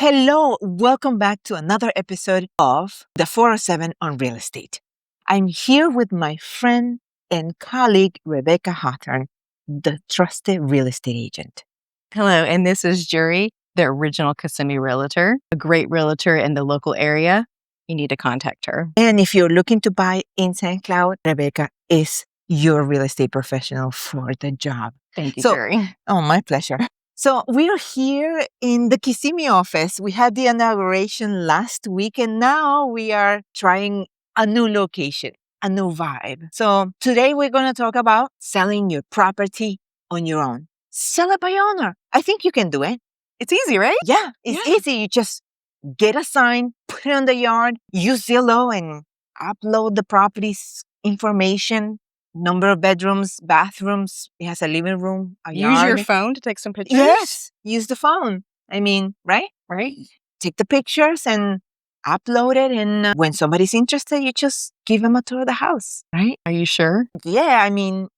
Hello, welcome back to another episode of the 407 on Real Estate. I'm here with my friend and colleague, Rebekah Hawthorne, the trusted real estate agent. Hello, and this is Jury, the original Kissimmee realtor, a great realtor in the local area. You need to contact her. And if you're looking to buy in St. Cloud, Rebekah is your real estate professional for the job. Thank you, Jury. Oh, my pleasure. So we're here in the Kissimmee office. We had the inauguration last week, and now we are trying a new location, a new vibe. So today we're going to talk about selling your property on your own. Sell it by owner. I think you can do it. It's easy, right? Yeah, it's easy. You just get a sign, put it on the yard, use Zillow and upload the property's information. Number of bedrooms, bathrooms. It has a living room, a yard. Use your phone to take some pictures. Yes, use the phone. I mean, right? Right. Take the pictures and upload it. And when somebody's interested, you just give them a tour of the house, right? Are you sure? Yeah, I mean,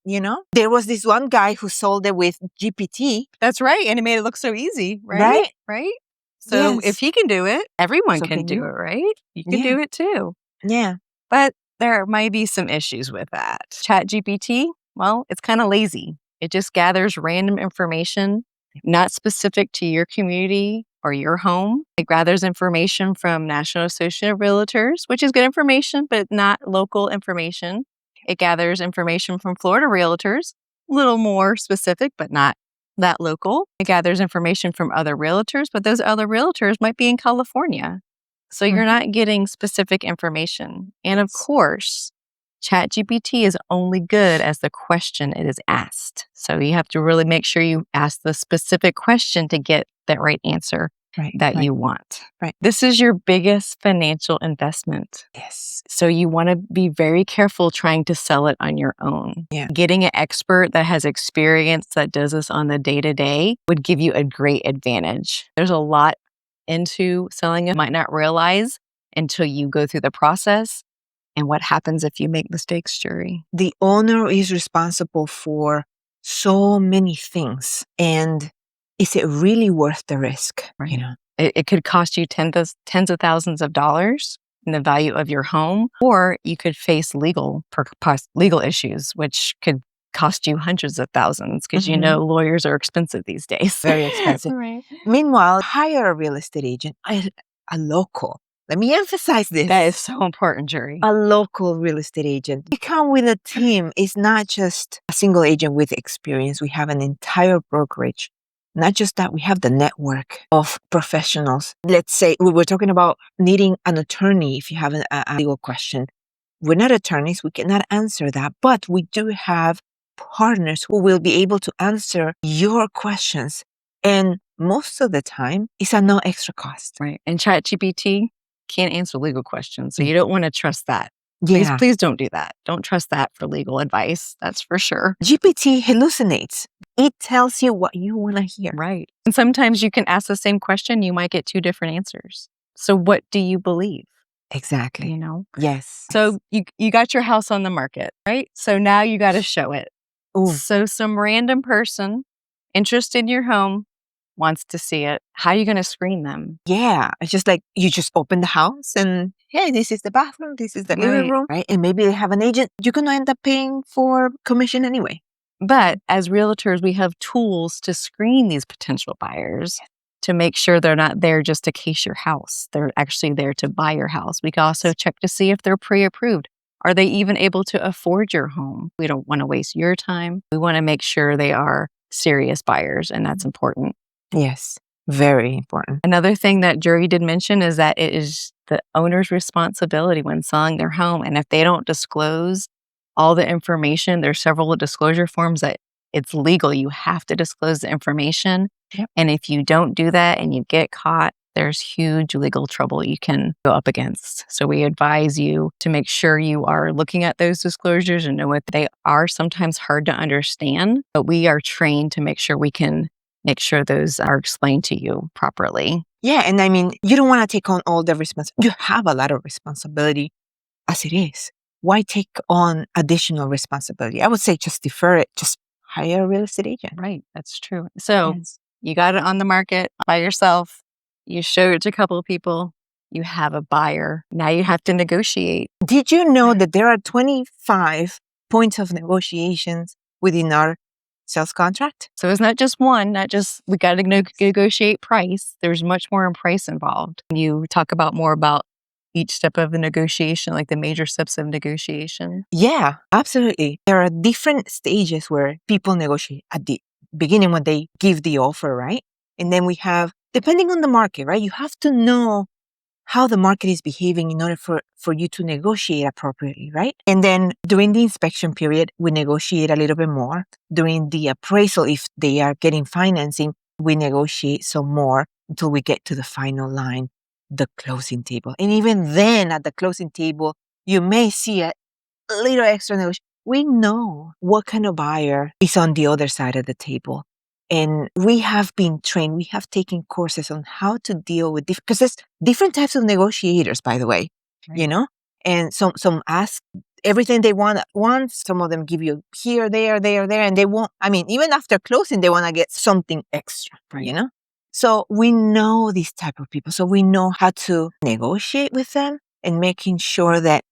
there was this one guy who sold it with GPT. That's right. And it made it look so easy, right? Right? So Yes. if he can do it, everyone So can can do you. it, right? You can do it too. Yeah. But there might be some issues with that. ChatGPT, well, it's kind of lazy. It just gathers random information, not specific to your community or your home. It gathers information from National Association of Realtors, which is good information, but not local information. It gathers information from Florida Realtors, a little more specific, but not that local. It gathers information from other realtors, but those other realtors might be in California. So you're not getting specific information. And of course, ChatGPT is only good as the question it is asked. So you have to really make sure you ask the specific question to get that right answer that you want. Right. This is your biggest financial investment. Yes. So you want to be very careful trying to sell it on your own. Yeah. Getting an expert that has experience that does this on the day-to-day would give you a great advantage. There's a lot into selling it, might not realize until you go through the process. And what happens if you make mistakes, Jury? The owner is responsible for so many things. And is it really worth the risk? Right. It could cost you tens of thousands of dollars in the value of your home, or you could face legal issues, which could cost you hundreds of thousands because lawyers are expensive these days. Very expensive. Right. Meanwhile, hire a real estate agent, a local. Let me emphasize this. That is so important, Jury. A local real estate agent. We come with a team. It's not just a single agent with experience. We have an entire brokerage. Not just that, we have the network of professionals. Let's say we were talking about needing an attorney if you have a legal question. We're not attorneys. We cannot answer that, but we do have partners who will be able to answer your questions. And most of the time, it's at no extra cost. Right. And ChatGPT can't answer legal questions. So you don't want to trust that. Yeah. Please don't do that. Don't trust that for legal advice. That's for sure. GPT hallucinates. It tells you what you want to hear. Right. And sometimes you can ask the same question. You might get two different answers. So what do you believe? Exactly. Yes. So you got your house on the market, right? So now you got to show it. Ooh. So some random person interested in your home wants to see it. How are you going to screen them? Yeah. It's just like you just open the house and, hey, this is the bathroom. This is the living room. Right. And maybe they have an agent. You're going to end up paying for commission anyway. But as realtors, we have tools to screen these potential buyers to make sure they're not there just to case your house. They're actually there to buy your house. We can also check to see if they're pre-approved. Are they even able to afford your home? We don't want to waste your time. We want to make sure they are serious buyers, and that's important. Yes, very important. Another thing that Jury did mention is that it is the owner's responsibility when selling their home. And if they don't disclose all the information, there's several disclosure forms that it's legal. You have to disclose the information. Yep. And if you don't do that and you get caught, there's huge legal trouble you can go up against. So we advise you to make sure you are looking at those disclosures and know what they are. Sometimes hard to understand, but we are trained to make sure we can make sure those are explained to you properly. Yeah. And I mean, you don't want to take on all the responsibility. You have a lot of responsibility as it is. Why take on additional responsibility? I would say just defer it. Just hire a real estate agent. Right. That's true. So you got it on the market by yourself. You show it to a couple of people. You have a buyer. Now you have to negotiate. Did you know that there are 25 points of negotiations within our sales contract? So it's not just one, not just we got to negotiate price. There's much more in price involved. You talk about more about each step of the negotiation, like the major steps of negotiation. Yeah, absolutely. There are different stages where people negotiate at the beginning when they give the offer, right? And then we have, depending on the market, right? You have to know how the market is behaving in order for you to negotiate appropriately, right? And then during the inspection period, we negotiate a little bit more. During the appraisal, if they are getting financing, we negotiate some more until we get to the final line, the closing table. And even then at the closing table, you may see a little extra negotiation. We know what kind of buyer is on the other side of the table. And we have been trained, we have taken courses on how to deal with because there's different types of negotiators, by the way, you know? And some ask everything they want at once. Some of them give you here, there, and they won't, I mean, even after closing, they want to get something extra, you know? So we know these type of people. So we know how to negotiate with them and making sure that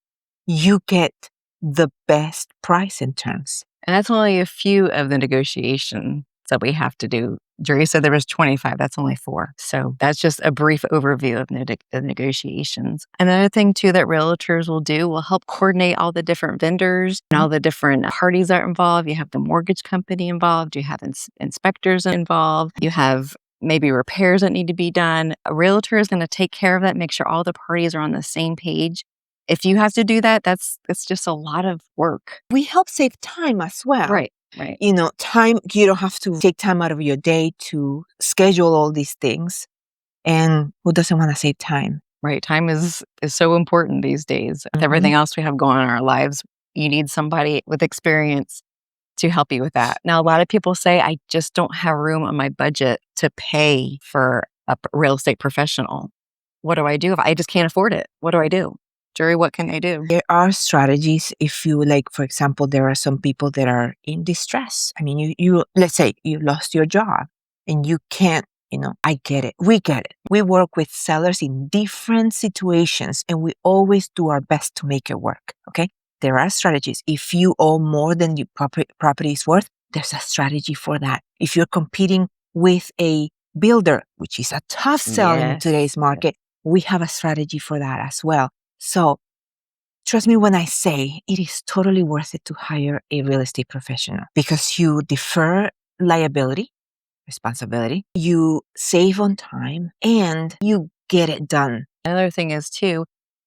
you get the best price and terms. And that's only a few of the negotiations that we have to do. Jerry said there was 25. That's only 4. So that's just a brief overview of the negotiations. Another thing too that realtors will do will help coordinate all the different vendors and all the different parties that are involved. You have the mortgage company involved. You have inspectors involved. You have maybe repairs that need to be done. A realtor is going to take care of that, make sure all the parties are on the same page. If you have to do that, that's just a lot of work. We help save time as well. Right. You know, time, you don't have to take time out of your day to schedule all these things. And who doesn't want to save time? Right. Time is so important these days. With everything else we have going on in our lives, you need somebody with experience to help you with that. Now, a lot of people say, I just don't have room on my budget to pay for a real estate professional. What do I do if I just can't afford it? What do I do? Jerry, what can I do? There are strategies. If you like, for example, there are some people that are in distress. I mean, you let's say you lost your job and you can't, you know, I get it. We get it. We work with sellers in different situations and we always do our best to make it work. Okay. There are strategies. If you owe more than your property is worth, there's a strategy for that. If you're competing with a builder, which is a tough sell in today's market, we have a strategy for that as well. So trust me when I say it is totally worth it to hire a real estate professional because you defer liability, responsibility, you save on time, and you get it done. Another thing is too,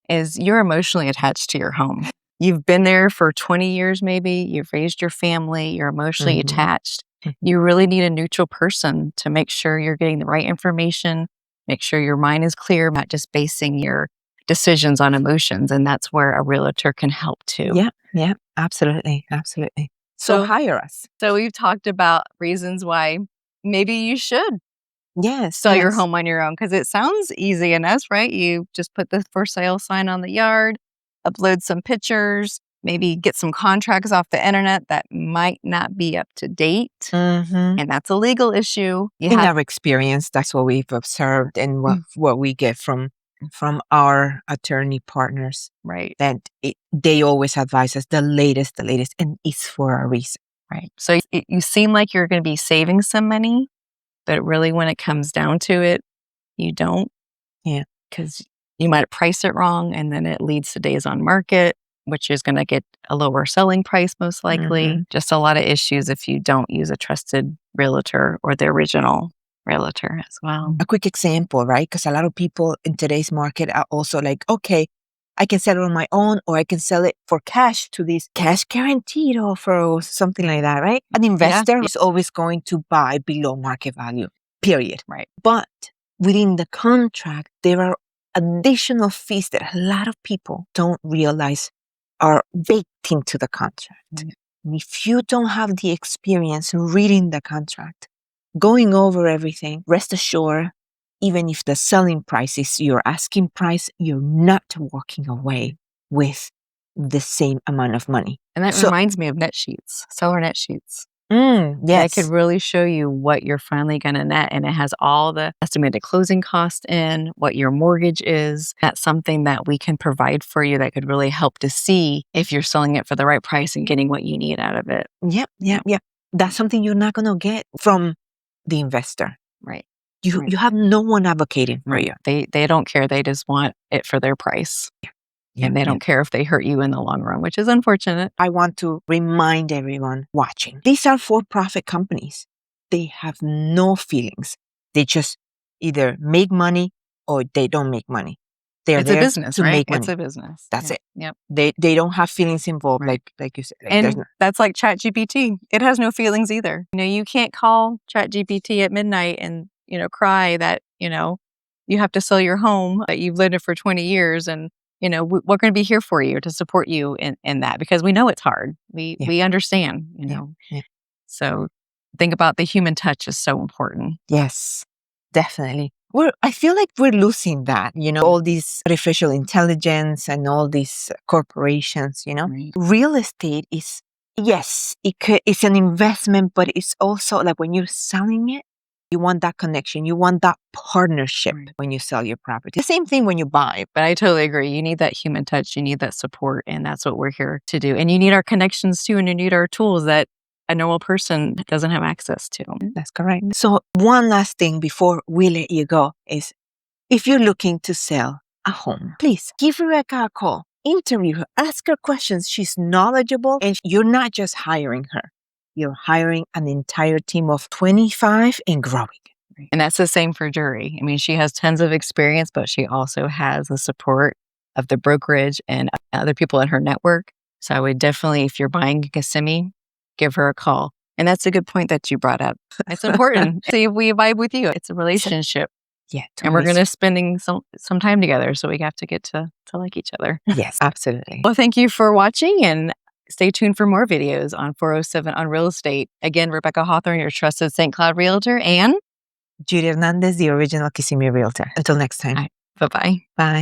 is you're emotionally attached to your home. You've been there for 20 years maybe, you've raised your family, you're emotionally attached. You really need a neutral person to make sure you're getting the right information, make sure your mind is clear, not just basing your decisions on emotions. And that's where a realtor can help too. Yeah, absolutely. So hire us. So we've talked about reasons why maybe you should sell your home on your own because it sounds easy enough, right? You just put the for sale sign on the yard, upload some pictures, maybe get some contracts off the internet that might not be up to date. And that's a legal issue. In our experience, that's what we've observed and what we get from our attorney partners, right? That they always advise us the latest, and it's for a reason, right? So you seem like you're going to be saving some money, but really when it comes down to it, you don't. Yeah. Because you might price it wrong and then it leads to days on market, which is going to get a lower selling price most likely. Just a lot of issues if you don't use a trusted realtor or the original realtor as well. A quick example, right? Because a lot of people in today's market are also like, okay, I can sell it on my own or I can sell it for cash to this cash guaranteed offer or something like that, right? An investor is always going to buy below market value, period. Right. But within the contract, there are additional fees that a lot of people don't realize are baked into the contract. And if you don't have the experience reading the contract, going over everything, rest assured, even if the selling price is your asking price, you're not walking away with the same amount of money. And that reminds me of net sheets, seller net sheets. That That could really show you what you're finally going to net. And it has all the estimated closing cost in, what your mortgage is. That's something that we can provide for you that could really help to see if you're selling it for the right price and getting what you need out of it. Yep. That's something you're not going to get from the investor. Right. You have no one advocating for you. They don't care. They just want it for their price. And they don't care if they hurt you in the long run, which is unfortunate. I want to remind everyone watching. These are for-profit companies. They have no feelings. They just either make money or they don't make money. It's a business, to right? make money. It's a business. That's it. Yep. They don't have feelings involved, like you said. And that's like ChatGPT. It has no feelings either. You can't call ChatGPT at midnight and, cry that, you have to sell your home, that you've lived in for 20 years and, we're going to be here for you to support you in that because we know it's hard. We understand, So think about the human touch is so important. Yes, definitely. I feel like we're losing that, all these artificial intelligence and all these corporations, Right. Real estate is, yes, it's an investment, but it's also like when you're selling it, you want that connection. You want that partnership when you sell your property. The same thing when you buy. But I totally agree. You need that human touch. You need that support. And that's what we're here to do. And you need our connections too. And you need our tools that a normal person doesn't have access to. That's correct. So one last thing before we let you go is if you're looking to sell a home, please give Rebekah a call. Interview her. Ask her questions. She's knowledgeable. And you're not just hiring her. You're hiring an entire team of 25 and growing. And that's the same for Jury. I mean, she has tons of experience, but she also has the support of the brokerage and other people in her network. So I would definitely, if you're buying in Kissimmee, give her a call. And that's a good point that you brought up. It's important. See if we vibe with you. It's a relationship. Yeah. Totally. And we're going to spending some time together. So we have to get to like each other. Yes, absolutely. Well, thank you for watching and stay tuned for more videos on 407 on real estate. Again, Rebekah Hawthorne, your trusted St. Cloud realtor, and Judy Hernandez, the original Kissimmee realtor. Until next time. Bye-bye. Bye.